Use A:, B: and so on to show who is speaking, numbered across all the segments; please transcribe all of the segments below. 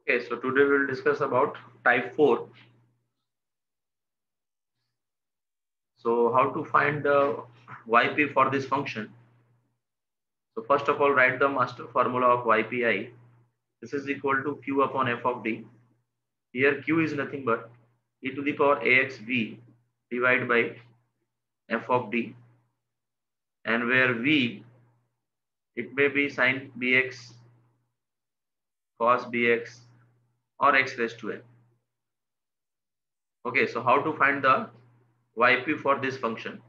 A: Okay, so today we will discuss about type 4. So how to find the yp for this function. So first of all, write the master formula of ypi. This is equal to q upon f of d. Here q is nothing but e to the power ax v divided by f of d, and where v, it may be sin bx, cos bx, or x raised to n. Okay, so how to find the yp for this function?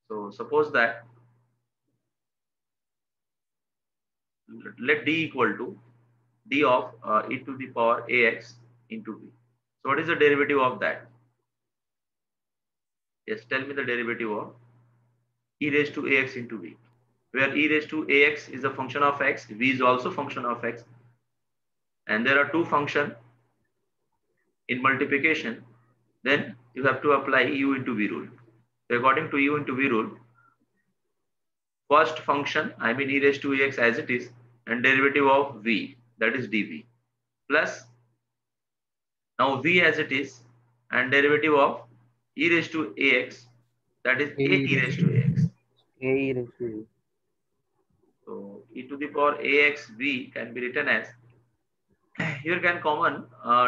A: So suppose that let d equal to d of e to the power ax into v. So what is the derivative of that? Yes, tell me the derivative of e raised to ax into v, where e raised to ax is a function of x, v is also function of x, and there are two functions in multiplication. Then you have to apply u into v rule. So according to u into v rule, first function, I mean e raised to ax as it is, and derivative of v, that is dv, plus now v as it is, and derivative of e raised to ax, that is
B: A
A: a
B: e
A: e
B: raised
A: raised
B: to
A: to ax.
B: V.
A: So e to the power ax v can be written as, here can common,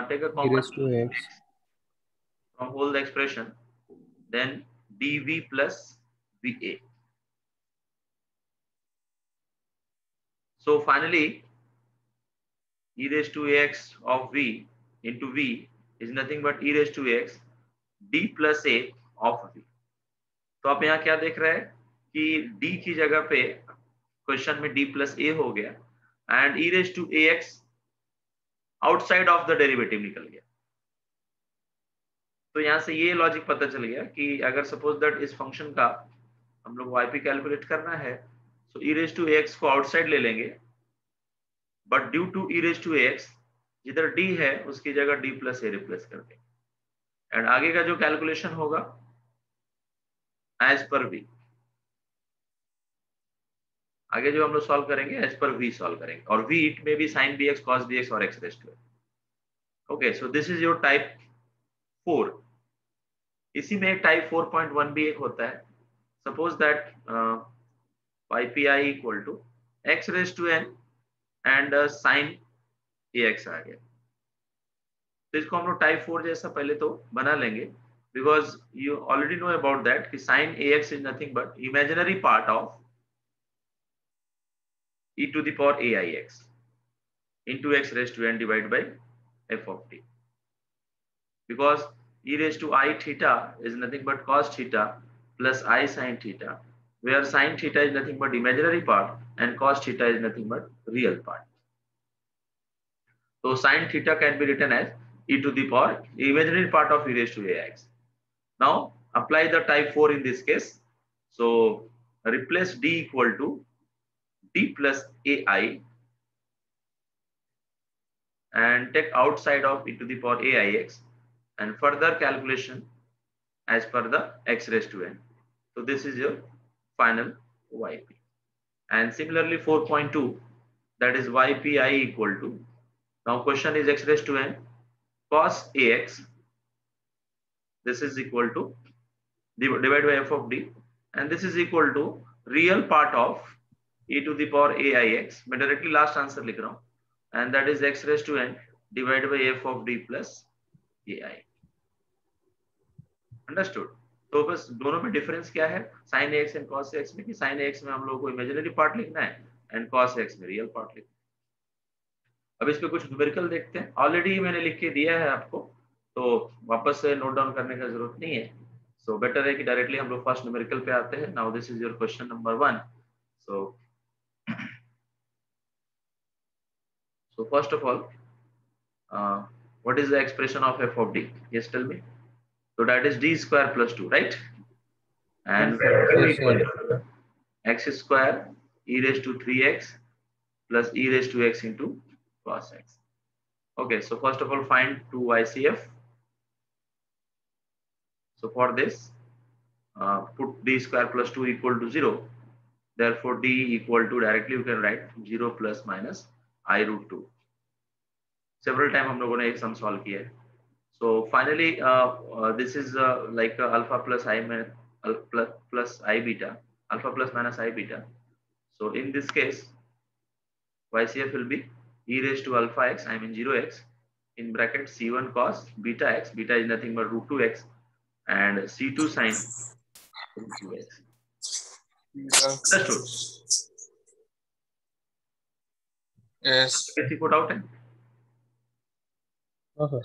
A: take a
B: E
A: common
B: raised to X.
A: x from whole the expression, then dv plus va. So finally, e raised to ax of v into v is nothing but e raised to ax d plus a of v. तो आप यहाँ क्या देख रहे हैं कि d की जगह पे क्वेश्चन में d प्लस a हो गया, and e raise to ax outside of the derivative निकल गया. तो यहाँ से ये लॉजिक पता चल गया कि अगर सपोज दैट इस फंक्शन का हम लोग yp कैलकुलेट करना है, so e raise to ax को आउटसाइड ले लेंगे, but due to e raise to ax जिधर d है उसकी जगह d प्लस a रिप्लेस कर देंगे, एंड आगे का जो कैलकुलेशन होगा एज पर v, आगे जो हम लोग सॉल्व करेंगे एज पर v सॉल्व करेंगे, और v इट में भी sin bx cos bx और x raise to. Okay, so this is your type 4. इसी में एक टाइप 4.1 भी एक होता है. Suppose that ypi equal to x raise to n and sin ax आ गया. तो इसको हम लोग टाइप 4 जैसा पहले तो बना लेंगे, because you already know about that कि sin ax is nothing but imaginary part of e to the power aix into x raised to n divided by f of t, because e raised to I theta is nothing but cos theta plus I sin theta, where sin theta is nothing but imaginary part and cos theta is nothing but real part. So sin theta can be written as e to the power imaginary part of e raised to ax. Now apply the type 4 in this case. So replace d equal to d plus ai and take outside of e to the power aix, and further calculation as per the x raised to n. So this is your final yp. And similarly 4.2, that is ypi equal to, now question is x raised to n cos ax, this is equal to divided by f of d, and this is equal to real part of e to the power aix. मैं directly last answer लिख रहा हूँ, and that is x raised to n divided by f of d plus ai. Understood. तो बस दोनों में difference क्या है sin ax and cos ax में, कि sin ax में हम लोगों को इमेजिनरी पार्ट लिखना है एंड cos ax में रियल पार्ट लिखना है. अब इस पे कुछ न्यूमेरिकल देखते हैं. ऑलरेडी मैंने लिख के दिया है आपको, तो वापस से नोट डाउन करने का जरूरत नहीं है. सो बेटर है कि डायरेक्टली हम लोग फर्स्ट न्यूमेरिकल पे आते हैं. Now this is your question number 1. So first of all, what is the expression of f of d? Yes, tell me. So that is d square plus 2, right? And where q
B: Yes,
A: equal
B: sir.
A: to x square e raised to 3x plus e raised to x into cos x. Okay, so first of all find 2 YCF. So for this, put d square plus 2 equal to 0. Therefore d equal to, directly you can write 0 plus minus I root 2. Several time हम लोगों ने एक sum solve किया है. So finally, this is like alpha plus I plus I beta, alpha plus minus I beta. So in this case, YCF will be e raised to alpha x, I mean 0x, in bracket C1 cos beta x, beta is nothing but root 2x, and C2 sin root 2x. Understood?
B: Yes.
A: किसी को doubt है?
C: Okay.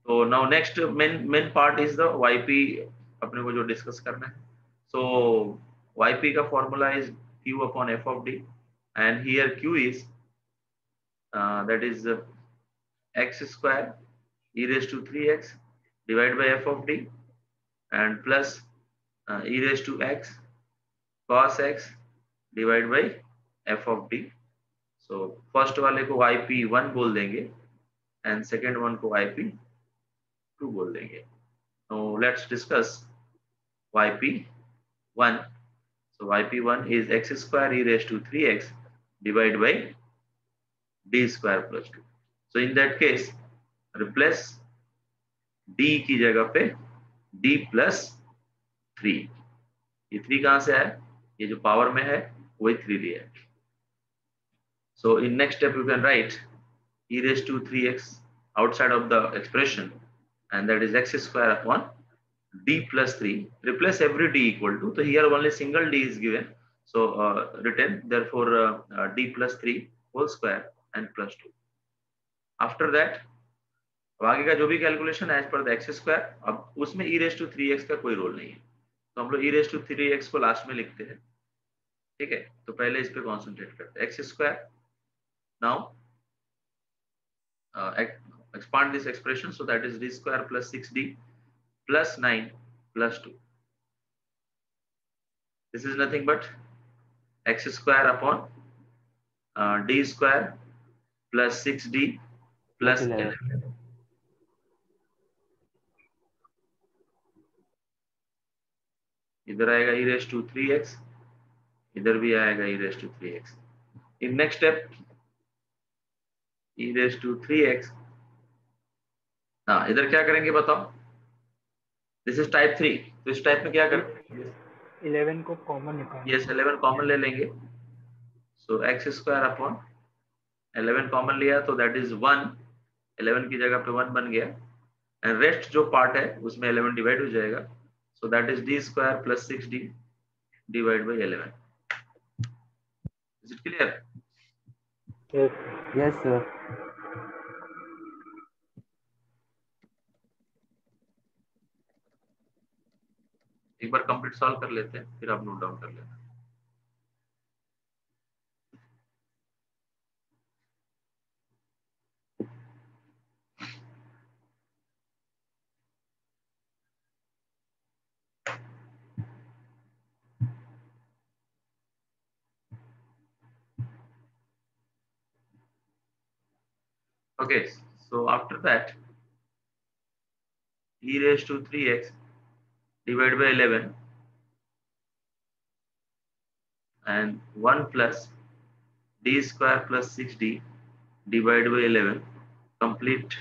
A: So now next main part is the YP अपने को जो discuss करना है. So YP का formula is Q upon f of d, and here Q is that is x square e raised to 3x divided by f of d, and plus e raised to x cos x divided by f of d. So first वाले को YP1 बोल देंगे and second one को YP2 बोल देंगे. Now let's discuss YP1. So YP1 is x square e raised to 3x divided by d square plus 2. So in that case, replace d की जगह पे d plus 3. ये 3 कहाँ से आया? ये जो पावर में है वही 3 लिया है. So in next step you can write e raised to 3x outside of the expression, and that is x square upon d plus 3. Replace every d equal to, so here only single d is given, so written therefore d plus 3 whole square and plus 2. After that अब आगे का जो भी calculation as per the x square, अब उसमें e raise to 3x का कोई role नहीं है, तो हम लोग e रेज टू 3x को लास्ट में लिखते हैं. ठीक है, तो पहले इस पे कॉन्सेंट्रेट करते हैं. X square, now expand this expression, so that is d square plus 6d plus 9 plus 2. This is nothing but x square upon d square plus 6d plus 11. इधर आएगा e रेज टू 3x, इधर भी आएगा e raise to 3x. In next step e raise to 3x, हाँ इधर क्या करेंगे बताओ? दिस इज टाइप 3, तो इस टाइप में क्या करेंगे?
C: 11 को कॉमन निकालना.
A: यस 11 कॉमन ले लेंगे. सो एक्स स्क्वायर अपॉन 11 कॉमन लिया तो दैट इज 1, 11 की जगह पे 1 बन गया, एंड रेस्ट जो पार्ट है उसमें 11 डिवाइड हो जाएगा, so that is D square plus 6d divide by 11. Is it clear?
D: Yes, sir.
A: एक बार कंप्लीट सॉल्व कर लेते हैं, फिर आप नोट डाउन कर लेना. Okay, so after that e raised to 3x divided by 11 and 1 plus d square plus 6d divided by 11, complete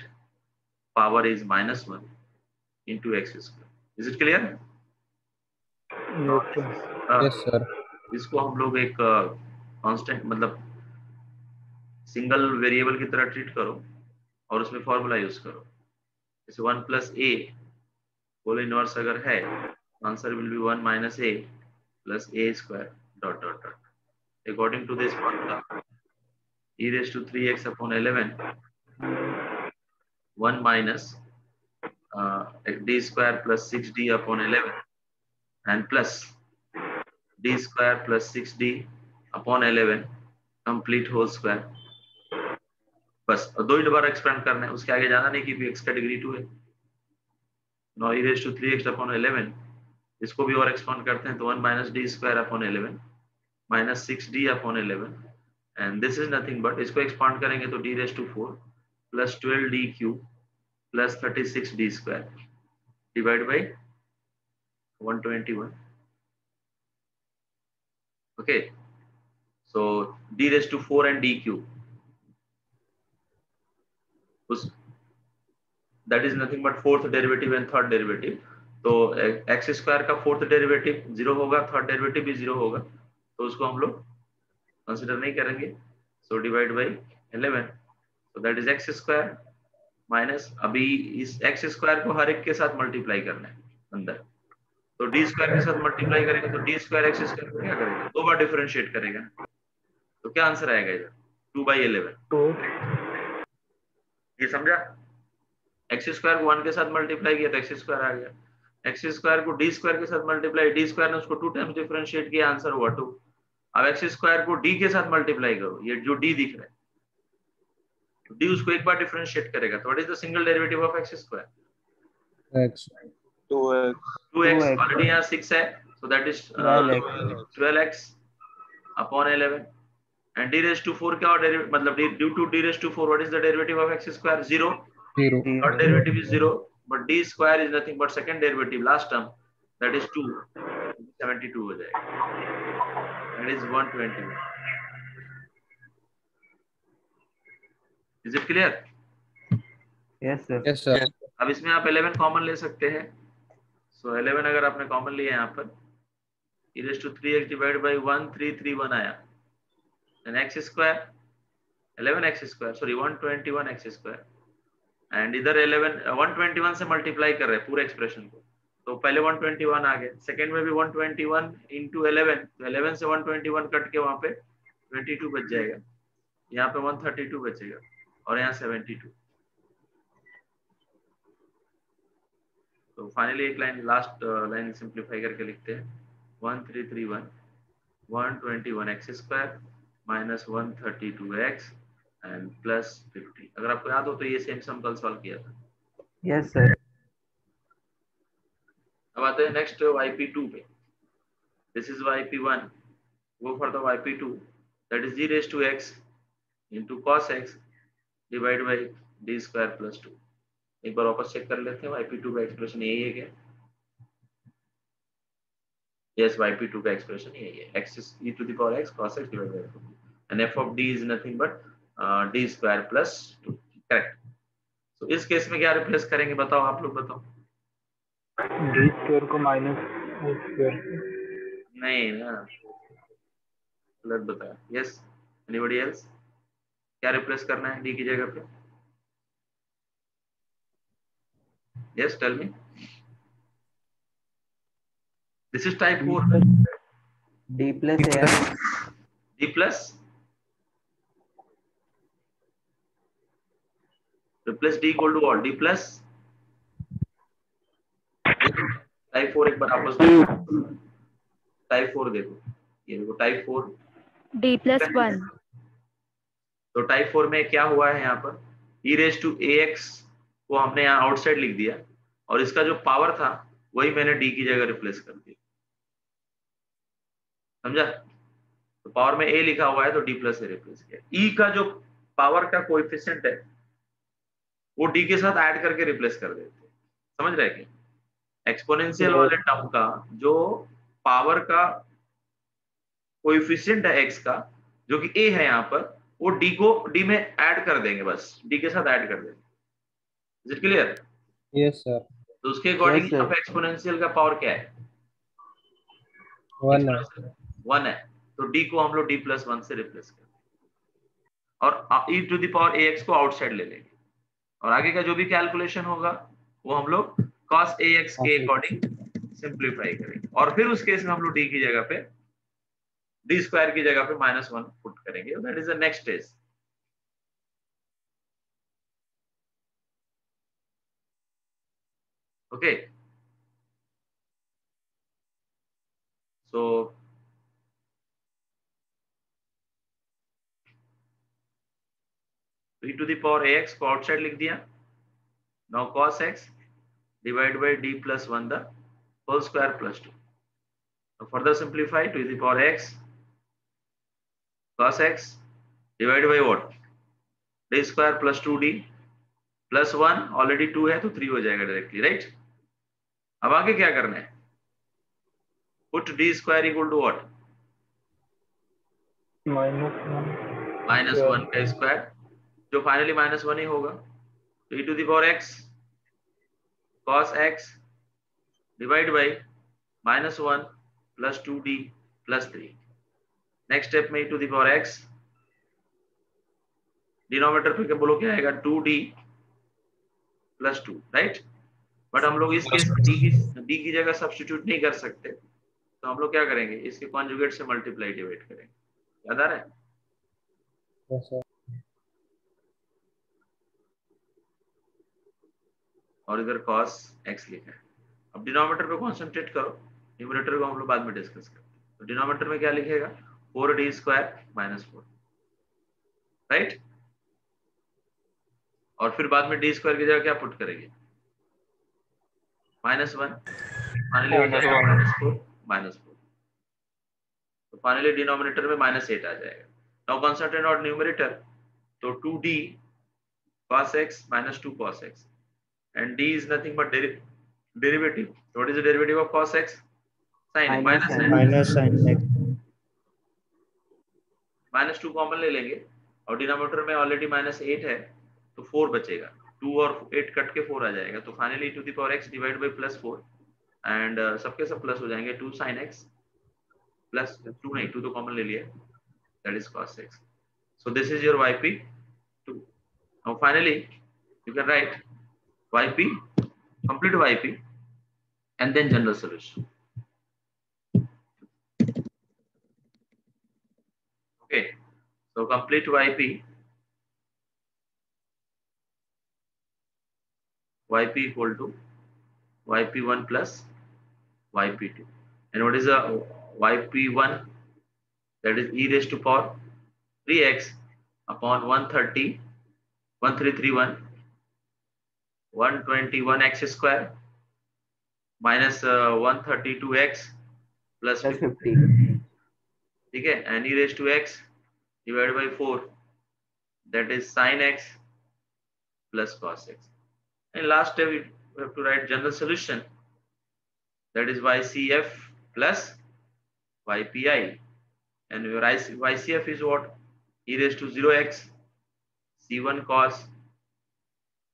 A: power is minus 1 into x square. Is it clear?
C: Yes, sir.
A: इसको हम लोग एक constant मतलब single variable की तरह treat करो और उसमें फॉर्मूला यूज करो. जैसे 1 प्लस ए होल इनवर्स अगर है, answer will be 1 minus a plus a square dot dot dot. According to this formula e raised to 3x upon 11 1 minus d square plus 6d upon 11 and plus d square plus 6d upon 11 complete whole square. बस दो ही दोबारा expand करना है, उसके आगे जाना नहीं कि x का डिग्री 2 है. now e raised to 3x upon 11, इसको भी और एक्सपेंड करते हैं तो 1 minus d square upon 11 minus 6d upon 11, and this is nothing but इसको एक्सपांड करेंगे तो d raised to 4 plus 12d cube plus 36d square divided by 121. Okay, so d raised to 4 and d cube. उस that is nothing but fourth derivative and third derivative. तो x square का fourth derivative 0 होगा, third derivative भी 0 होगा, तो उसको हम लोग कंसिडर नहीं करेंगे। So divide by 11, so that is x square minus, अभी इस एक्स स्क्वायर को हर एक के साथ मल्टीप्लाई करना है अंदर, तो डी स्क्वायर के साथ मल्टीप्लाई करेंगे तो डी स्क्वायर एक्स स्क्वायर को क्या करेगा, 2 बार डिफरेंशिएट करेगा, तो क्या आंसर आएगा इधर 2/11।
C: तो
A: ये समझा? एक्स स्क्वायर को 1 के साथ मल्टीप्लाई किया तो एक्स स्क्वायर आ गया, एक्स स्क्वायर को डी स्क्वायर के साथ मल्टीप्लाई, डी स्क्वायर ने उसको 2 टाइम्स डिफरेंशिएट किया, आंसर हुआ 2। अब एक्स स्क्वायर को डी के साथ मल्टीप्लाई करो, ये जो डी दिख रहा है, तो डी उसको एक बार डिफरेंशिएट करेगा, तो what is the single derivative of x square?
C: x
A: 2x, already यहाँ 6 है, so that is 12x upon 11, and d raised to 4 क्या और डेरिवेटिव, मतलब due to d raised to 4 what is the derivative of x square? 0.
C: 0
A: Third derivative is 0, but d square is nothing but second derivative, last term, that is 2, 72 हो जाएगा, that is 121. Is it clear?
C: yes sir
B: Yes, sir.
A: अब इसमें आप 11 common ले सकते हैं, so 11 अगर आपने कॉमन लिया यहाँ पर, e raised to 3x divided by 1331 आया, then x square 11x square, sorry 121x square, and इधर 121 से मल्टीप्लाई कर रहे हैं पूरे एक्सप्रेशन को, तो पहले 121 आ गए, सेकंड में भी 121 into 11, तो 11 से 121 कट के वहां पे 22 बच जाएगा, यहाँ पे 132 बचेगा और यहाँ 72। तो फाइनली एक लाइन, लास्ट लाइन सिंप्लीफाई करके लिखते हैं, 1331 121x square minus 132x and plus 50। अगर आपको याद हो तो ये सेम सम कल सॉल्व किया था।
C: yes sir
A: अब आते हैं नेक्स्ट yp2 पे। This is yp1, go for the yp2, that is d raised to x into cos x divide by d square plus 2। एक बार वापस चेक कर लेते हैं, yp2 का एक्सप्रेशन यही है क्या? यस, yp2 का एक्सप्रेशन यही है, x is e to the power x cos x divided by 2, and f of d is nothing but d square plus 2, correct. तो इस केस में क्या रिप्लेस करेंगे, बताओ, आप लोग बताओ।
C: d स्क्वायर को माइनस स्क्वायर
A: नहीं ना, गलत बताया। Yes, anybody else? क्या रिप्लेस करना है डी की जगह पे? Yes, tell me. This is type 4,
C: d plus a
A: d plus replace d equal to what, d plus type 4, एक बार आपस में टाइप 4 देखो, ये देखो टाइप 4
D: d+1।
A: तो टाइप 4 में क्या हुआ है, यहाँ पर e raised to ax को हमने यहाँ आउटसाइड लिख दिया, और इसका जो पावर था वही मैंने d की जगह रिप्लेस कर दिया, समझा? तो पावर में a लिखा हुआ है तो d प्लस a रिप्लेस किया। e का जो पावर का कोएफिशिएंट है वो d के साथ ऐड करके रिप्लेस कर देते हैं, समझ रहे हैं? एक्सपोनेंशियल वाले टर्म का जो पावर का कोएफिशिएंट है x का, जो कि a है यहाँ पर, वो d को d में ऐड कर देंगे, बस d के साथ ऐड कर देंगे। Is it clear?
C: yes sir
A: तो उसके अकॉर्डिंग यहाँ पे एक्सपोनेंशियल का पावर क्या है? 1 है, तो d को हम लोग d+1 से रिप्लेस कर देंगे और e to the power ax को आउटसाइड ले लेंगे, और आगे का जो भी कैलकुलेशन होगा वो हम लोग cos ax के अकॉर्डिंग सिंप्लीफाई करेंगे, और फिर उस केस में हम लोग d की जगह पे, d स्क्वायर की जगह पे -1 पुट करेंगे। That is the next stage. Okay, so e to the power ax को आउटसाइड लिख दिया, now cos x divide by d+1 the whole square plus 2। तो further simplify, to the power x cos x divide by what, d square plus 2d plus 1, already 2 है तो 3 हो जाएगा directly, right? अब आगे क्या करना है, put d square equal to what,
C: -1
A: -1 का स्क्वायर, जो फाइनली -1 ही होगा, तो e to the power x cos x divide by -1 plus 2d plus 3। Next step में e to the power x denominator पे क्या बोलो, क्या आएगा 2d प्लस 2, राइट। बट हम लोग इस केस में d की जगह सब्स्टिट्यूट नहीं कर सकते, तो हम लोग क्या करेंगे, इसके कॉन्जुगेट से मल्टीप्लाई डिवाइड करेंगे। याद आ रहा है?
C: Yes, sir.
A: और इधर cos x लिखा है। अब डिनोमिनेटर पे कॉन्सेंट्रेट करो, न्यूमरेटर को हम लोग बाद में डिस्कस करते हैं। तो डिनोमिनेटर में क्या लिखेगा 4d स्क्वायर माइनस 4, राइट। और फिर बाद में डी स्क्वायर की जगह क्या पुट करेंगे -1, फाइनली हो जाएगा -4 -4। तो फाइनली डिनोमिनेटर में -8 आ जाएगा। नाउ कंसंट्रेट ऑन न्यूमरेटर, तो 2d cos x minus 2 cos x, and d is nothing but derivative. What is the derivative of cos x? Sin x minus sin
C: -sin x.
A: -2 common ले लेंगे और denominator में already -8 है, तो 4 बचेगा। 2 और 8 cut के 4 आ जाएगा, तो finally to the power x divide by +4 and सबके सब प्लस हो जाएंगे। 2 sin x प्लस 2 नहीं, 2 तो कॉमन ले लिया, that is cos x। So this is your yp2। Now finally you can write yp, complete yp, and then general solution. Okay, so complete yp equal to yp1 plus yp2, and what is the yp1? That is e raised to power 3x upon 130 1331 121x square minus 132x plus 50, ठीक है, and e raised to x divided by 4, that is sin x plus cos x. And last step we have to write general solution, that is ycf plus ypi, and your ycf is what, e raised to 0x c1 cos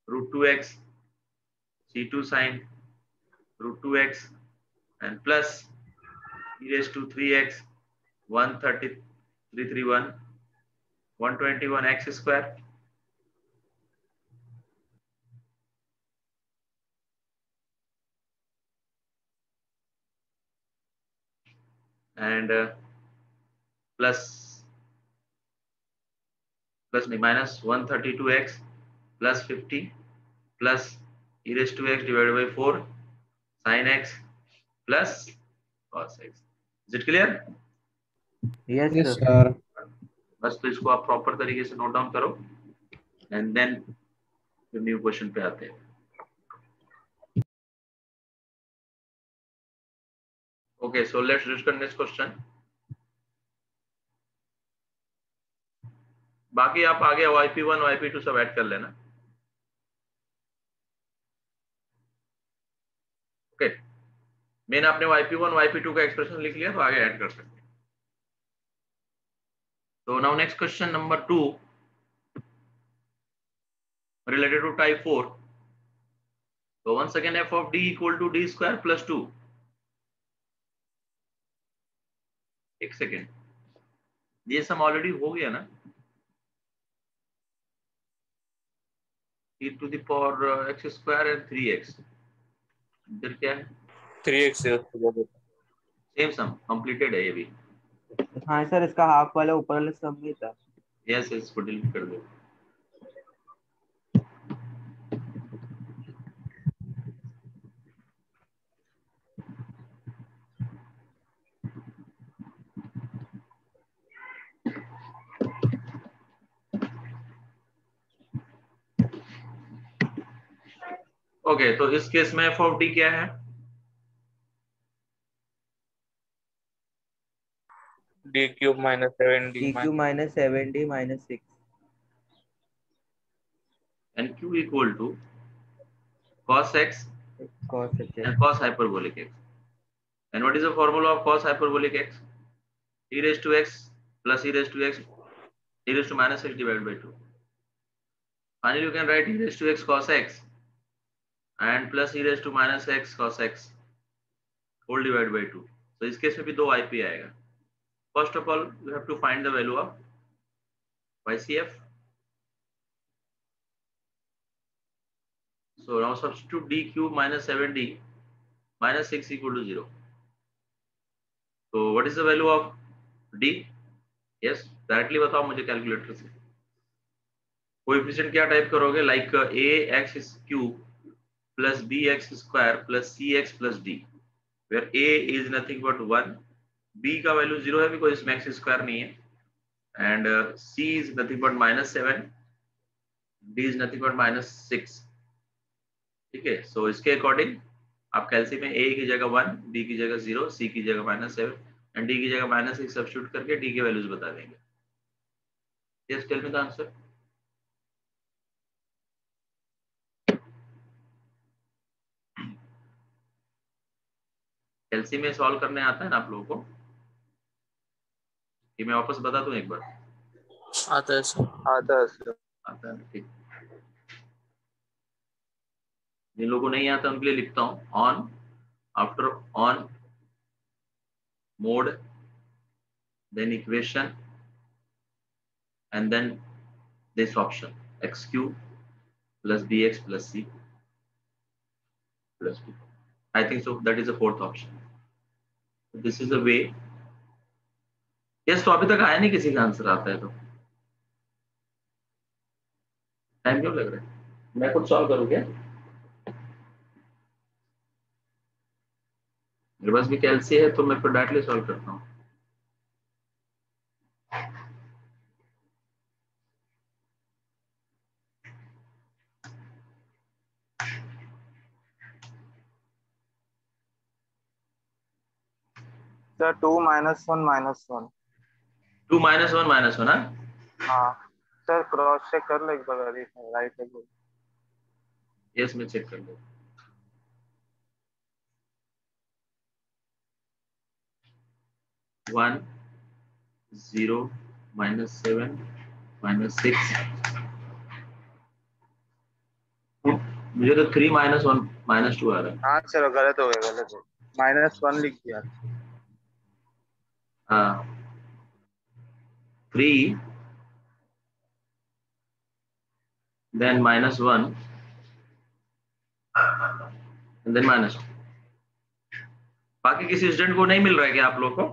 A: root 2x c2 sin root 2x and plus e raised to 3x 131 121x square and plus minus 132x plus 50 plus e raised to x divided by 4 sin x plus cos x. Is it clear?
C: Yes,
B: Yes,
C: sir.
A: बस तो इसको आप proper तरीके से note down करो and then फिर new question पे आते हैं। Okay, so let's discuss next question. बाकी आप आगे yp1 yp2 सब ऐड कर लेना। ओके, मेन आपने yp1 yp2 का एक्सप्रेशन लिख लिया, तो आगे ऐड कर सकते हैं। So now next question number 2 related to type 4. So once again f of d equal to d square plus 2. एक सेकेंड, ये सम ऑलरेडी हो गया ना, e to the power x square and 3x, इधर क्या है
B: 3x
A: सेम सम completed है ये भी।
C: हाँ सर, इसका हाफ वाला ऊपर वाला सब भी था।
A: यस, इसको डिलीट कर दो। ओके, तो इस केस में f of d क्या है,
B: d cube minus 7d
C: q minus 7d minus 6
A: and q equal to cos x
C: cos h
A: and cos hyperbolic x. And what is the formula of cos hyperbolic x? E raised to x plus e raised to x e raised to minus x divided by 2. Finally, you can write e raised to x cos x and plus e raised to minus x cos x whole divided by 2. So इस case में भी 2 yp आएगा. First of all, you have to find the value of YCF. So now substitute d cube minus 7d minus 6 equal to 0. So what is the value of d? Yes, directly बताओ मुझे calculator से. Coefficient क्या type करोगे? Like ax cube plus bx square plus cx plus d, where a is nothing but 1, b का value 0 है because इसमें x square नहीं है, and c is nothing but -7, d is nothing but -6. ठीक है, सो इसके अकॉर्डिंग आप कैलसी में a की जगह 1, b की जगह 0, c की जगह -7 एंड d की जगह -6 सब्स्टिट्यूट करके d के वैल्यूज बता देंगे. Yes, tell me the answer. कैलसी में सॉल्व करने आता है ना आप लोगों को? कि मैं वापस बता दूं एक बार?
B: आता है सर.
C: आता है सर.
A: आता है, ठीक. जिन लोगों को नहीं आता उनके लिए लिखता हूं. On, after on, mode, then equation, and then this option x cube plus bx plus c plus b. I think so that is the fourth option. This is the way. yes, तो अभी तक आया नहीं किसी का answer. आता है तो टाइम क्यों लग रहा है? मैं खुद सॉल्व करूं क्या? मेरे पास भी कैलसी है तो मैं फिर डायरेक्टली सॉल्व करता हूँ.
C: सर 2 -1 -1.
A: 2 -1 हाँ.
C: हाँ सर, क्रॉस चेक कर लो एक बार. राइट है.
A: यस, मैं चेक कर लूँ. वन 0 -7 -6. मुझे तो 3 -1 -2 आ रहा है.
C: हाँ चलो, गलत हो गया, गलत हो. -1 लिख दिया.
A: हाँ, 3 then -1 and then -2. बाकी किसी स्टूडेंट को नहीं मिल रहा है क्या आप लोग को?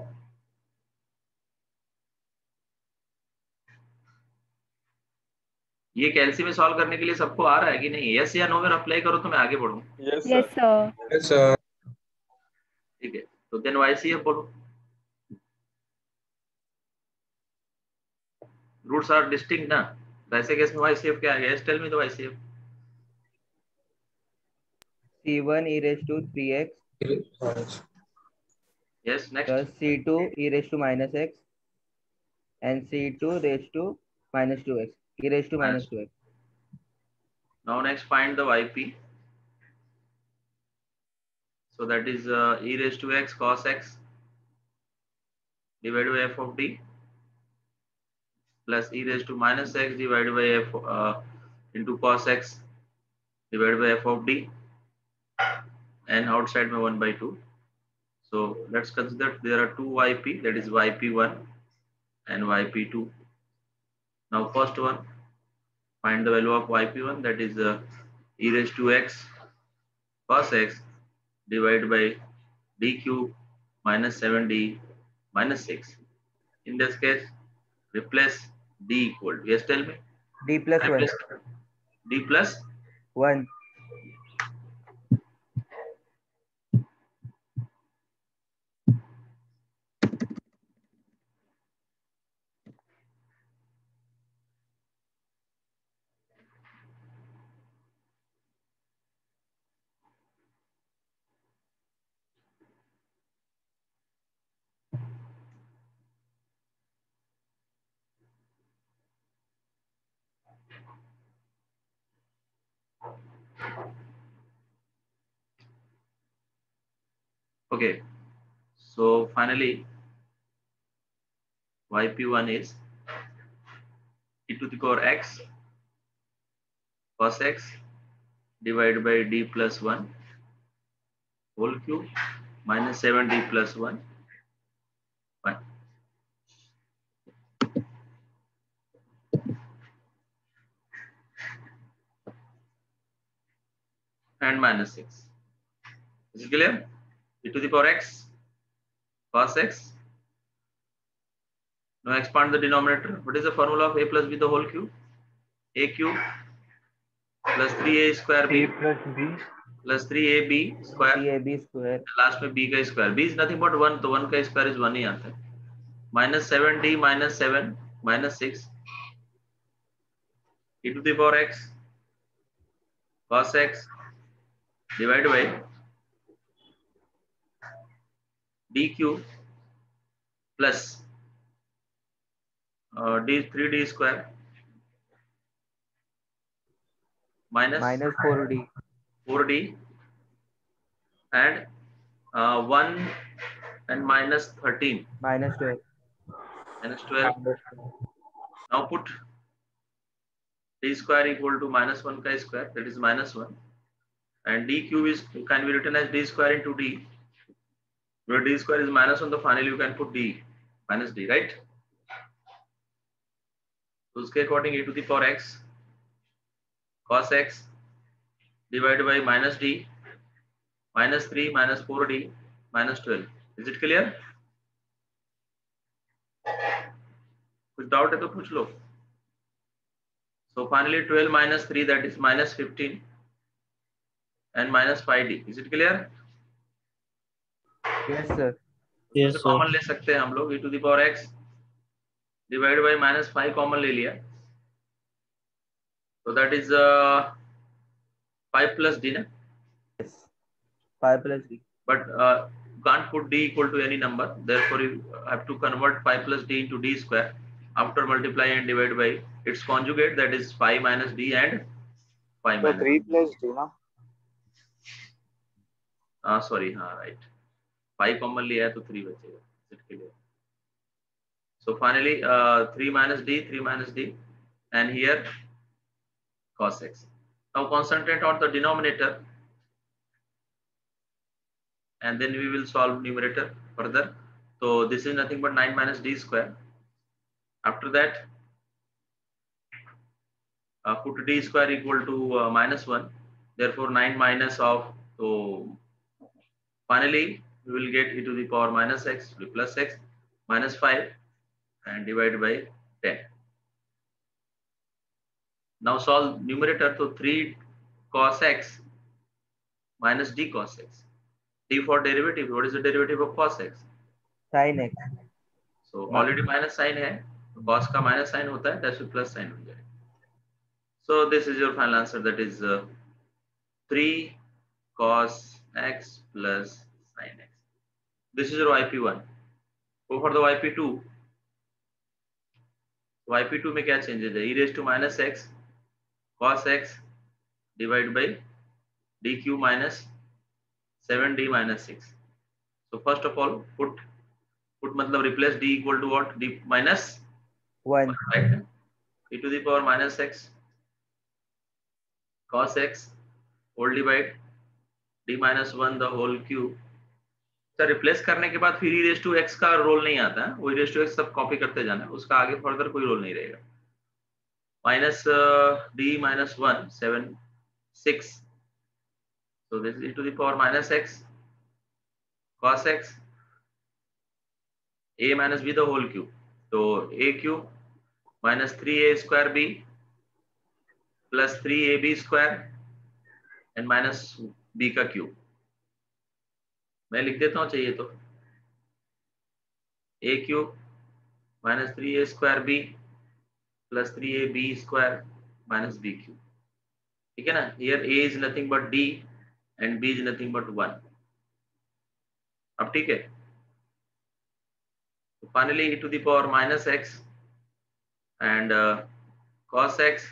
A: ये कैलसी में सॉल्व करने के लिए सबको आ रहा है कि नहीं? यस या नो में अप्लाई करो तो मैं आगे बढ़ूं.
D: Yes, sir.
B: Yes, sir.
A: ठीक है, तो देन YCF बोलो. रूट्स आर डिस्टिंक्ट ना. वैसे केस में YCF क्या आ गया? Tell me the YCF.
C: C1 e raised to 3x
A: yes, next.
C: plus C2 e raised to -x and C2 raised to -2x e raised to -2x.
A: Now next find the YP. So that is e raised to x cos x divided by f of d plus e raised to minus x divided by f into cos x divided by f of d, and outside में 1 by 2. So let's consider there are two YP, that is YP1 and YP2. Now first one, find the value of YP1, that is e raised to x cos x divided by d cube minus 7d minus 6. In this case, replace d equal to, yes, tell me.
C: D plus 1.
A: D plus
C: 1.
A: okay. So finally, YP1 is e to the power x cos x divided by d plus 1 whole cube minus 7d plus 1 1 and minus 6. Is it clear? E to the power x cos x. Now expand the denominator. What is the formula of a plus b the whole cube? A cube plus 3a square b plus 3ab square
C: 3ab square
A: last में b का square b is nothing but 1 तो 1 का square is 1 ही आता है minus 7d minus 7 minus 6 e to the power x cos x divided by d cube plus d 3d square minus
C: minus 4d
A: 4d and 1 and minus 13
C: minus 12
A: minus 12. Now put d square equal to minus 1 ka square, that is minus 1, and d cube is can be written as d square into d, where d square is minus 1, so finally you can put d minus d, right? So उसके according e to the power x cos x divided by minus d minus 3 minus 4d minus 12. Is it clear? कुछ doubt है तो पूछ लो. So finally 12 minus 3, that is minus 15 and minus 5d. Is it clear?
C: yes sir
B: Yes,
A: तो
B: sir.
A: Common ले सकते हैं हम लोग e to the power x divided by minus 5 common ले लिया. So that is 5 plus d, na?
C: yes 5 plus d
A: But can't put d equal to any number. Therefore, you have to convert 5 plus d into d square after multiply and divide by its conjugate, that is 5 minus d and 5
E: So
A: minus
E: 3 plus d, na?
A: sorry, हाँ right. 5 common लिया है तो 3 बचेगा. Is it clear? So finally 3 minus d and here cos x. Now concentrate on the denominator and then we will solve numerator further. So this is nothing but 9 minus d square. After that put d square equal to minus 1. Therefore 9 minus of, so finally we will get e to the power minus x plus x minus 5 and divided by 10. Now solve numerator. So 3 cos x minus d cos x. D for derivative. What is the derivative of cos x?
C: sin x
A: So already minus sign है. तो cos का minus sign होता है, that's plus sign हो जाएगा. So this is your final answer, that is 3 cos x plus sin x. This is your YP1. Go for the YP2. YP2 में क्या changes है? E raised to minus x cos x divided by d cube minus 7d minus 6. So first of all put मतलब replace d equal to what? D minus
C: 1
A: right? E to the power minus x cos x whole divide d minus 1 the whole cube. Sir replace करने के बाद फिर e raised to x का role नहीं आता है, वो e raised to x सब कॉपी करते जाना है, उसका आगे फर्दर कोई रोल नहीं रहेगा. Minus d minus 1 7 6. So this is e to the power minus x cos x a minus b the whole cube. So a cube minus 3a square b plus 3ab square and minus b का cube. मैं लिख देता हूँ चाहिए तो a cube minus 3a square b plus 3ab square minus b cube. ठीक है ना? Here a is nothing but d and b is nothing but 1. अब ठीक है. So finally e to the power minus x and cos x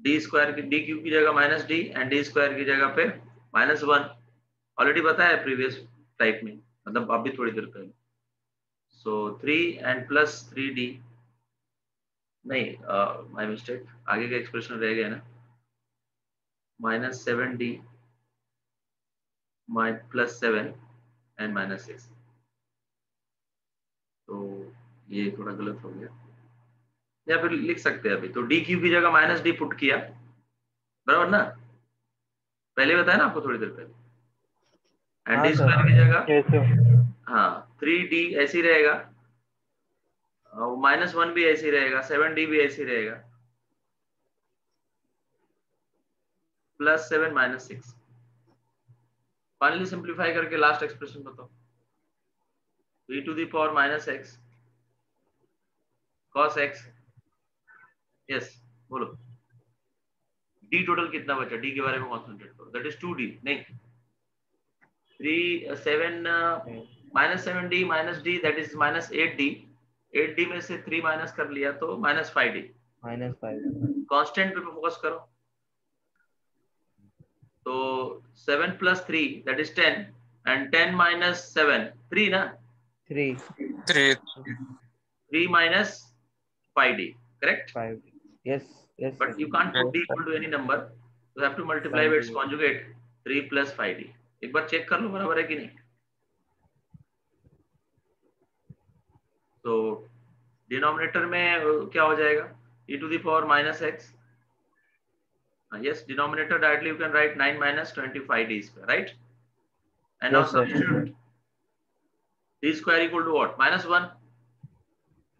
A: d square की d cube की जगह minus d and d square की जगह पे minus 1. Already बताया प्रीवियस टाइप में, मतलब अभी थोड़ी देर पहले. सो 3 and plus 3d नहीं, माय मिस्टेक, आगे का एक्सप्रेशन रह गया ना. minus 7d plus 7 and minus 6. तो ये थोड़ा गलत हो गया, या फिर लिख सकते हैं अभी तो डी क्यू की जगह माइनस डी पुट किया, बराबर ना, पहले बताया ना आपको थोड़ी देर पहले, एंड
C: हाँ
A: डी
C: सर।
A: स्क्वायर की जगह
E: Yes, sir.
A: हाँ 3d ऐसे ही रहेगा, माइनस 1 भी ऐसे ही रहेगा, 7d भी ऐसे ही रहेगा, प्लस 7 माइनस 6। फाइनली सिंप्लीफाई करके लास्ट एक्सप्रेशन बताओ, e to the power minus x cos x, yes बोलो, d टोटल कितना बचा, d के बारे में कॉन्सेंट्रेट करो, दैट इज 2d, नहीं 3 7 minus 7d minus d that is minus 8d, 8d में से 3 माइनस कर लिया तो माइनस 5d,
C: -5।
A: कांस्टेंट पे फोकस करो, तो 7 plus 3 that is 10 and 10 minus 7 3 ना,
C: 3
B: 3.
A: 3 minus 5d, correct?
C: 5। Yes, yes
A: But
C: sir।
A: you can't put d
B: Yes,
A: equal to any number. You have to multiply by its conjugate 3 plus 5d. एक बार check कर लो बराबर है कि नहीं। तो denominator में क्या हो जाएगा, e to the power minus x. Yes, denominator directly you can write 9 minus 25d square, right? And now
C: Yes, sir।
A: substitute d square equal to what? -1.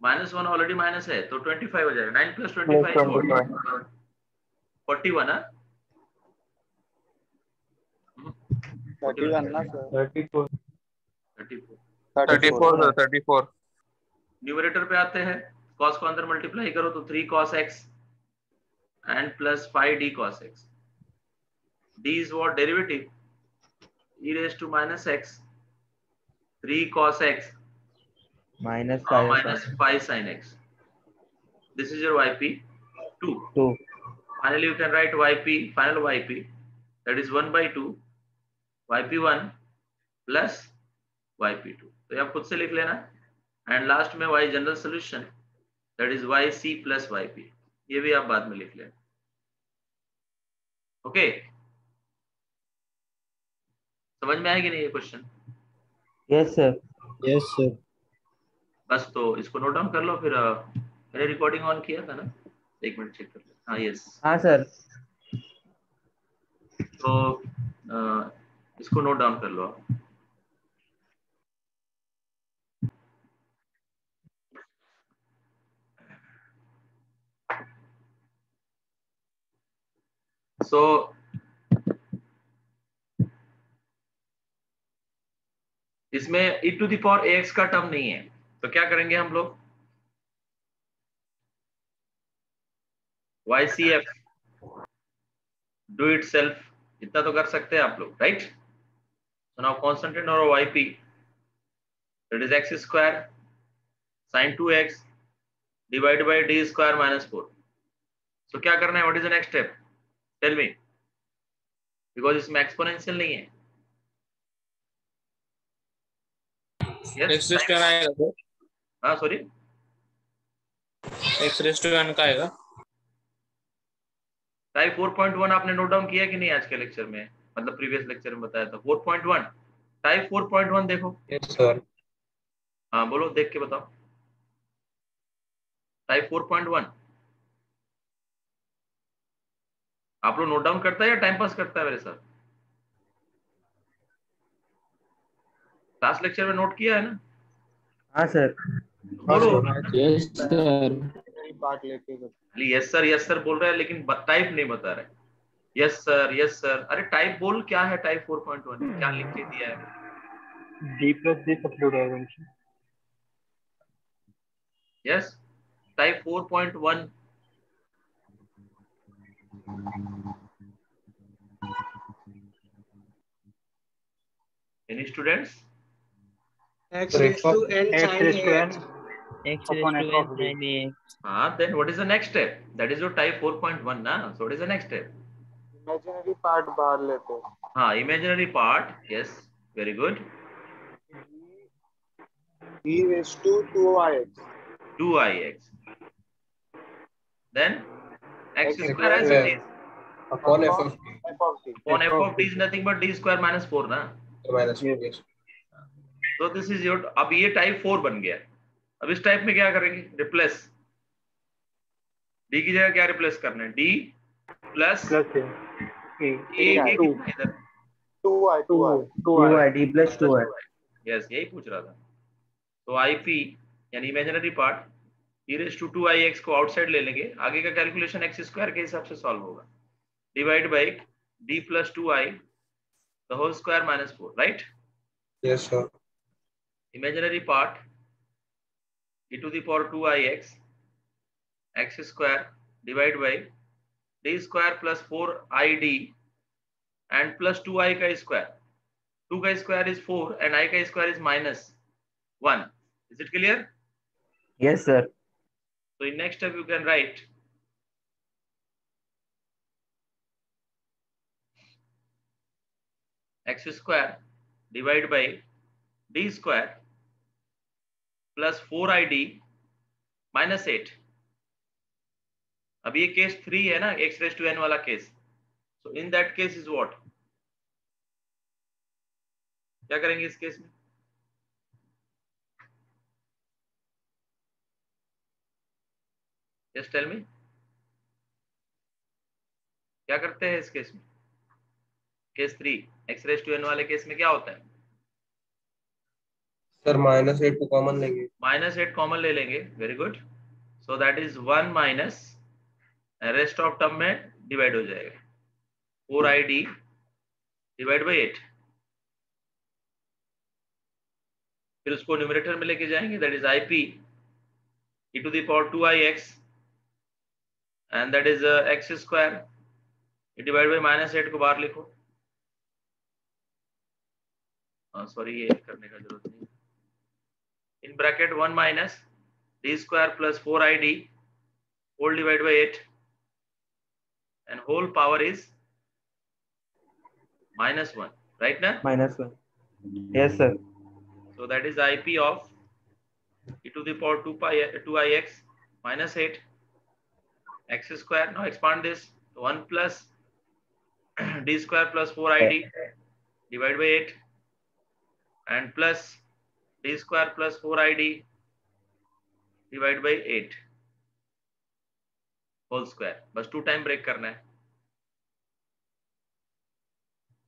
A: -1 already minus है तो 25 हो जाएगा, 9 plus 25 is what? 41 है,
E: 31 ना sir? 34.
A: 34।
B: 34.
A: Numerator पे आते हैं, cos को अंदर मल्टीप्लाई करो तो 3 cos x and plus 5d cos x. d is what? Derivative e raised to minus x, 3 cos x
C: -5
A: minus 5 sin x. This is your yp 2.
C: 2।
A: Finally you can write yp, final yp, that is 1 by 2 yp1 plus yp2. तो ये आप खुद से लिख लेना, and last में y general solution that is yc plus yp, ये भी आप बाद में लिख लेना। ओके, समझ में आएगी नहीं ये question?
C: Yes sir.
E: Yes sir.
A: बस तो इसको नोट डाउन कर लो, फिर मैंने रिकॉर्डिंग ऑन किया था ना, एक मिनट चेक कर लो। हाँ यस,
C: हाँ सर।
A: तो इसको नोट डाउन कर लो आप। सो इसमें e to the power ax का टर्म नहीं है, तो क्या करेंगे हम लोग, ycf डू इट सेल्फ, इतना तो कर सकते हैं आप लोग, राइट? सो नाउ कॉन्स्टेंट और yp that is x square sin 2x divide by d square minus 4। So क्या करना है, what is the next step, tell me, because इसमें एक्सपोनेंशियल नहीं है।
B: x रेज़ टू n आएगा तो
A: हाँ sorry,
B: x raise to n का आएगा।
A: टाइप 4.1 आपने नोट डाउन किया कि नहीं आज के लेक्चर में, मतलब प्रीवियस लेक्चर में बताया था 4.1, टाइप 4.1 देखो।
E: Yes sir.
A: हाँ बोलो, देख के बताओ, टाइप 4.1 आप लोग नोट डाउन करता है या टाइम पास करता है मेरे साथ? लास्ट लेक्चर में नोट किया है ना?
C: हाँ सर।
A: बोलो।
E: Yes sir. पार्ट लेके
A: यस सर बोल रहा है, लेकिन टाइप नहीं बता रहा है। यस सर, अरे टाइप बोल, क्या है टाइप 4.1, क्या लिख के दिया है?
E: D plus D सब्स्टिट्यूट है।
A: Yes, type 4.1 any students?
F: X raised to n sin ax.
G: X raised to n sin ax.
A: Then what is the next step? That is your type 4.1 ना? So what is the next step?
E: Imaginary part बाहर लेते हैं।
A: हाँ, imaginary part, yes, very good.
E: D raised to 2ix.
A: 2ix. Then x square as it is.
E: Upon f of t. f of t.
A: upon f of t is nothing but d square minus 4 ना.
H: -4
A: तो this is your, अब ये type 4 बन गया. अब इस type में क्या करेंगे, रिप्लेस. डी की जगह क्या रिप्लेस करना है, डी प्लस इधर
E: 2i
C: d plus 2i.
A: Yes, यही पूछ रहा था. तो आईपी यानी imaginary part e raised to 2ix को आउटसाइड ले लेंगे. आगे का कैलकुलेशन एक्स स्क्वायर के हिसाब से सॉल्व होगा. Divide by d plus 2i the whole square minus 4, right?
H: Yes sir.
A: Imaginary part e to the power 2ix x square divided by d square plus 4id and plus 2i का square. 2 का square is 4 and I का square is minus 1. Is it clear?
C: Yes sir.
A: So in next step you can write x square divided by d square plus 4id minus 8. अब ये case 3 है ना, x raised to n वाला case. So in that case is what? क्या करेंगे इस case में? Just tell me. क्या करते हैं इस केस में? Case 3 x raised to n वाले केस में क्या होता है?
H: सर -8 को कॉमन लेंगे.
A: -8 कॉमन ले लेंगे. Very good. So that is 1 minus rest of term में डिवाइड हो जाएगा. 4id divide by 8. फिर उसको न्यूमरेटर में लेके जाएंगे. That is ip e to the power 2ix and that is x square divide by -8 को बाहर लिखो. सॉरी ये करने का जरूरत नहीं. In bracket 1 minus d square plus 4id whole divided by 8 and whole power is -1, right now?
C: -1. Yes sir.
A: So that is ip of e to the power 2ix minus 8 x square. Now expand this. 1 plus d square plus 4id divided by 8 and plus d square plus 4id divided by 8 whole square. बस 2 time break करना है.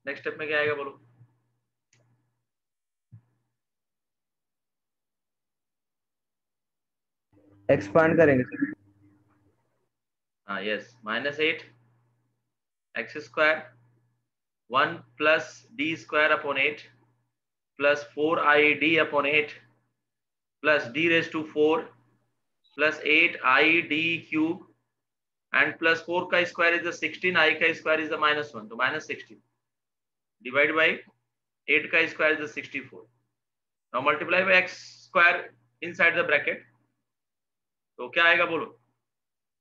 A: Next step में क्या आएगा बोलो?
C: Expand करेंगे sir.
A: हाँ yes. -8 x square 1 plus d square upon 8 plus 4id upon 8 plus d raised to 4 plus 8id cube and plus 4 का square is the 16, I का square is the -1, तो -16 divide by 8 का square is the 64. Now multiply by x square inside the bracket. तो क्या आएगा बोलो?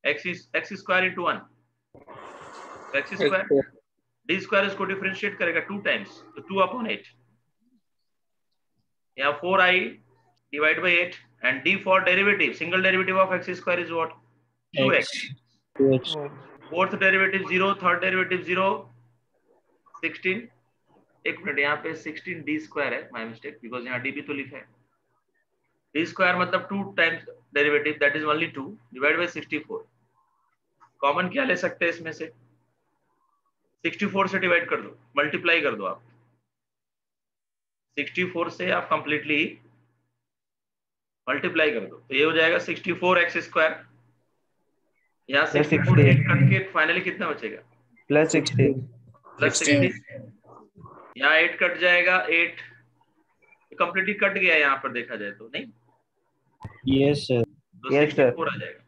A: x square into 1. तो x square d square इसको डिफरेंशिएट करेगा 2 टाइम्स, तो 2 upon 8. यहाँ 4i divided by 8 and d for derivative, single derivative of x square is what? 2x.
G: 2x.
A: Fourth derivative 0, third derivative 0, 16. एक मिनट, यहाँ पे 16 d square है, my mistake, because यहाँ d भी तो लिखा है. d square मतलब 2 times derivative, that is only 2 divided by 64. Common क्या ले सकते हैं इसमें से? 64 से डिवाइड कर दो, मल्टीप्लाई कर दो आप. 64 से आप कंप्लीटली मल्टीप्लाई कर दो, तो ये हो जाएगा 64x स्क्वायर. यहाँ 64 8 कट के फाइनली कितना बचेगा?
C: +16.
A: +16. यहाँ 8 कट जाएगा, 8 कंप्लीटली कट गया यहाँ पर देखा जाए तो, नहीं?
G: Yes sir.
A: तो
C: Yes, sir.
A: 64 आ जाएगा.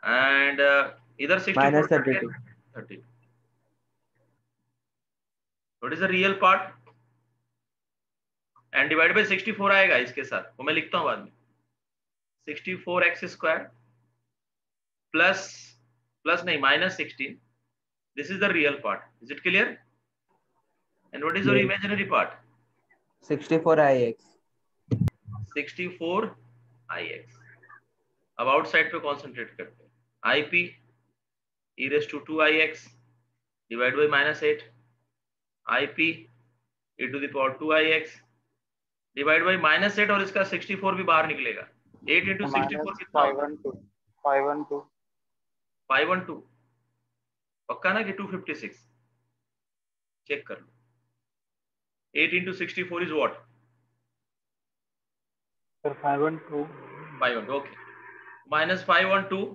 A: एंड इधर 64 कट के 30. What is the real part? And divided by 64 आएगा इसके साथ, वो मैं लिखता हूँ बाद में. 64x square plus नहीं -16. This is the real part. Is it clear? And what is your imaginary part?
C: 64ix.
A: 64ix. अब आउटसाइड पे कॉन्सेंट्रेट करते हैं. ip e raised to 2ix divided by minus 8 ip e to the power 2ix divide by minus 8 और इसका 64 भी बाहर निकलेगा। 8 into 64 कितना होगा? 512 पक्का ना कि 256? चेक कर लो। 8 into 64 is what? 512 okay minus 512।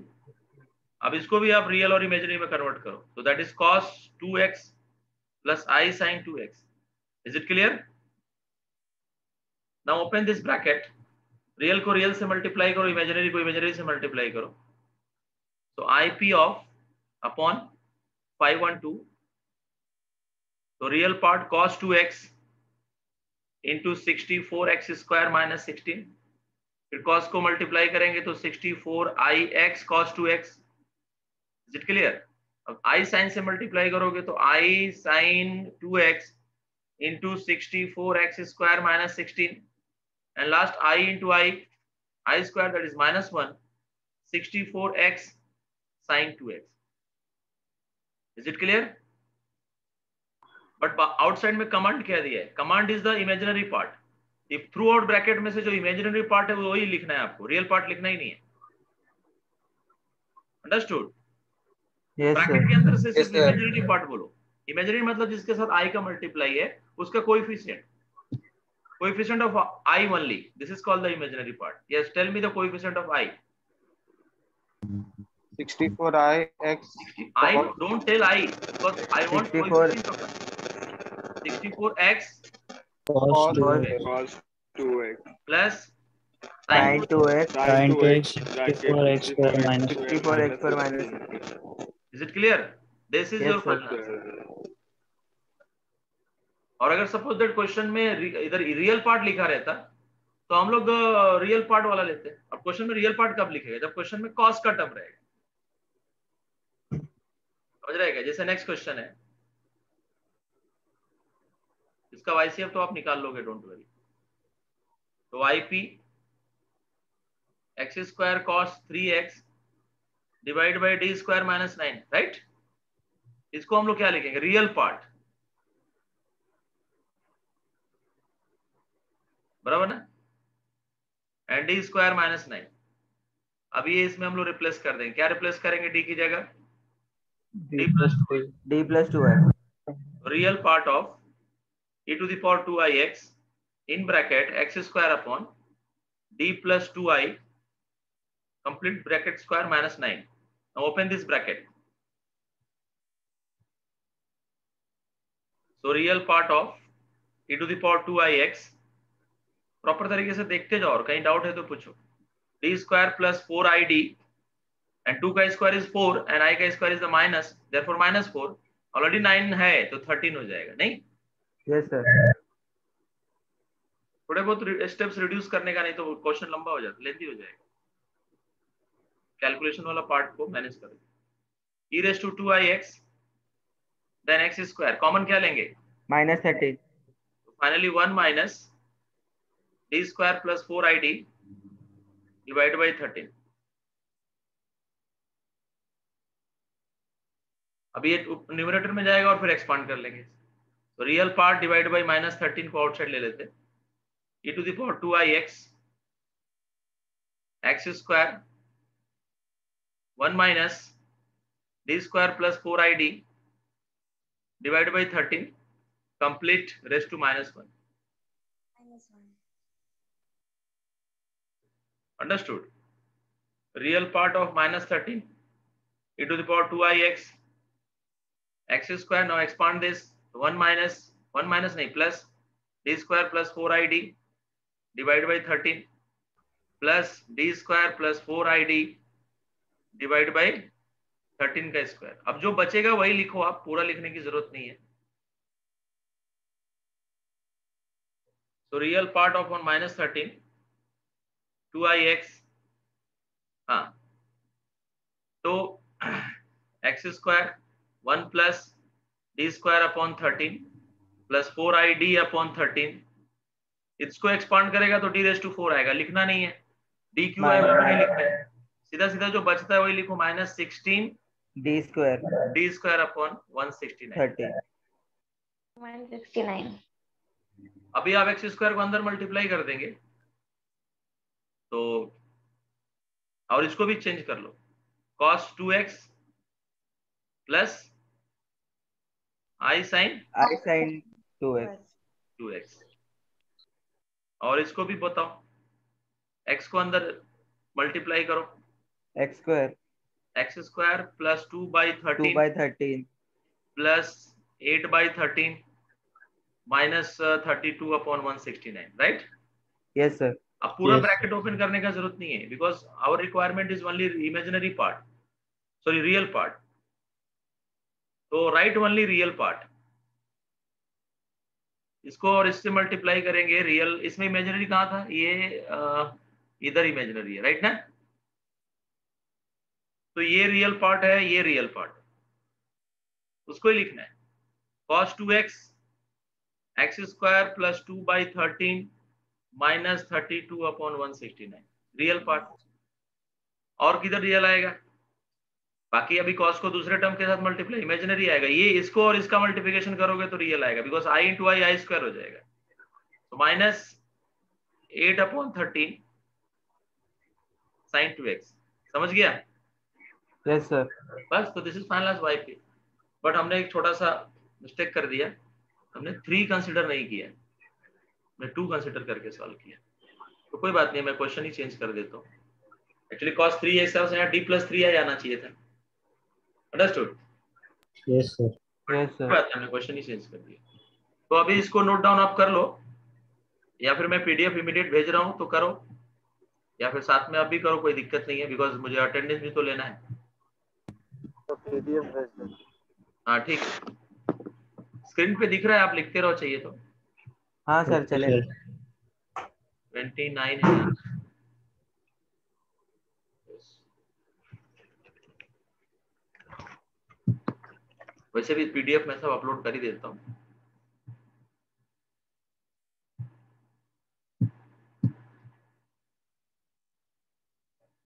A: अब इसको भी आप रियल और इमेजिनरी में कन्वर्ट करो तो that is cos 2x plus i sin 2x। Is it clear? Now open this bracket, real को रियल से मल्टीप्लाई करो, इमेजिनरी को इमेजिनरी से मल्टीप्लाई करो। तो ip ऑफ अपॉन 512 तो real part cos 2x into 64x square minus 16 फिर cos को मल्टीप्लाई करेंगे तो 64ix cos 2x। Is it clear? अब i sin से मल्टीप्लाई करोगे तो i sin 2x into 64x square minus 16 and last I into I square that is minus 1 64x sin 2x। is it clear? but outside में command क्या दिया है? command is the imaginary part। if throughout bracket में से जो imaginary part है वो वही लिखना है आपको, real part लिखना ही नहीं है। understood?
C: yes
A: bracket
C: sir
A: के अंदर से
H: Yes,
A: सिर्फ
H: sir.
A: imaginary part बोलो। imaginary मतलब जिसके साथ I का मल्टीप्लाई है उसका coefficient of I only, this is called the imaginary part। yes, tell me the coefficient of I।
E: 64ix
A: I don't tell I because I want
C: 64
A: coefficient of I। 64x
G: cos
E: 2x
A: plus
C: sin 2x
G: sin 2x 64x square minus
C: 64x per minus 16।
A: is it clear? this is
C: Yes,
A: your
C: sir.
A: final answer। और अगर suppose that question में इधर real part लिखा रहता तो हम लोग real part वाला लेते। अब क्वेश्चन में रियल पार्ट कब लिखेगा? जब क्वेश्चन में कॉस का टर्म रहेगा। समझ रहेगा? जैसे नेक्स्ट क्वेश्चन है इसका वाईसीएफ तो आप निकाल लोगे, डोंट वरी। तो IP x square cos 3x divide by D square minus 9 right. इसको हम लोग क्या लिखेंगे? रियल पार्ट, बराबर ना? And D square minus 9। अब ये इसमें हम लोग रिप्लेस कर देंगे। क्या रिप्लेस करेंगे डी की जगह? डी प्लस 2
C: है
A: real part of e to the power 2ix in bracket x square upon d plus 2i complete bracket square minus 9। now open this bracket। so real part of e to the power 2ix proper तरीके से देखते जाओ और कहीं doubt है तो पूछो। d square plus 4id and 2 का स्क्वायर इज 4 and i का square is the minus, therefore minus 4। Already 9 है तो 13 हो जाएगा नहीं?
C: Yes sir.
A: थोड़े बहुत स्टेप्स रिड्यूस करने का, नहीं तो क्वेश्चन लंबा हो जाता, लेंथी हो जाएगा। कैलकुलेशन वाला पार्ट को मैनेज करो। e raised to 2ix then x square common क्या लेंगे?
C: Minus 13
A: finally 1 minus d square plus 4id divide by 13। अभी ये न्यूमरेटर में जाएगा और फिर एक्सपांड कर लेंगे। तो real part divide by minus 13 को आउटसाइड ले लेते। e to the power 2ix x square 1 minus d square plus 4id divide by 13 complete rest to minus 1। Understood? Real part of minus 13 e to the power 2ix x square. Now expand this 1 minus नहीं plus d square plus 4id divide by 13 plus d square plus 4id divide by 13 का square. अब जो बचेगा वही लिखो, आप पूरा लिखने की जरूरत नहीं है। तो real part of one minus 13 2ix, हाँ तो x square 1 plus d square upon 13 plus 4id upon 13। इसको एक्सपांड करेगा तो d रेज टू 4 आएगा, लिखना नहीं है। d क्यों है वो नहीं लिखना है, सीधा सीधा जो बचता है वही लिखो। Minus 16
C: D square
A: D square upon 169।
C: 30
D: 169।
A: अभी आप एक्स स्क्वायर को अंदर मल्टीप्लाई कर देंगे तो, और इसको भी चेंज कर लो, cos 2x plus i sine
C: I sin 2x।
A: और इसको भी बताओ, x को अंदर मल्टीप्लाई करो,
C: x square
A: x square plus 2/13
C: 2/13
A: plus 8/13 minus 32 upon 169, right?
C: Yes sir.
A: अब पूरा
G: Yes.
A: ब्रैकेट ओपन करने का जरूरत नहीं है, because our requirement is only imaginary part, sorry real part. तो राइट ओनली रियल पार्ट, इसको और इससे मल्टीप्लाई करेंगे रियल, इसमें इमेजिनरी कहाँ था, ये इधर इमेजिनरी है, राइट ना? तो ये रियल पार्ट है, ये रियल पार्ट, उसको ही लिखना है। cos 2x x square plus 2/13 minus 32 upon 169, real part. और किधर रियल आएगा? बाकी अभी cos को दूसरे टर्म के साथ मल्टीप्लाई, इमेजिनरी आएगा, ये इसको और इसका मल्टीप्लिकेशन करोगे तो रियल आएगा, because i into i i square हो जाएगा। तो माइनस 8/13 sin 2x, समझ गया?
C: Yes sir.
A: बस, तो this is final as y p. But हमने एक छोटा सा मिस्टेक कर दिया, हमने 3 कंसिडर नहीं किया, मैं 2 कंसिडर करके सॉल्व किया। तो कोई बात नहीं, मैं क्वेश्चन ही चेंज कर देता हूँ। एक्चुअली cos 3 x यहाँ d+3i आना चाहिए था, अंडरस्टूड?
G: Yes, sir.
C: यस
A: कोई
C: सर।
A: बात नहीं, हमने क्वेश्चन ही चेंज कर दिया। तो अभी इसको नोट डाउन आप कर लो, या फिर मैं पीडीएफ इमीडिएट भेज रहा हूँ तो करो, या फिर साथ में आप भी करो, कोई दिक्कत नहीं है, बिकॉज मुझे अटेंडेंस भी तो लेना है।
E: तो पीडीएफ भेज दो।
A: हाँ ठीक है, स्क्रीन पे दिख रहा है, आप लिखते रहो चाहिए तो।
C: हाँ सर
G: Okay,
C: चलेगा।
G: sir.
A: 29 है। वैसे भी पीडीएफ में सब अपलोड कर ही देता हूँ।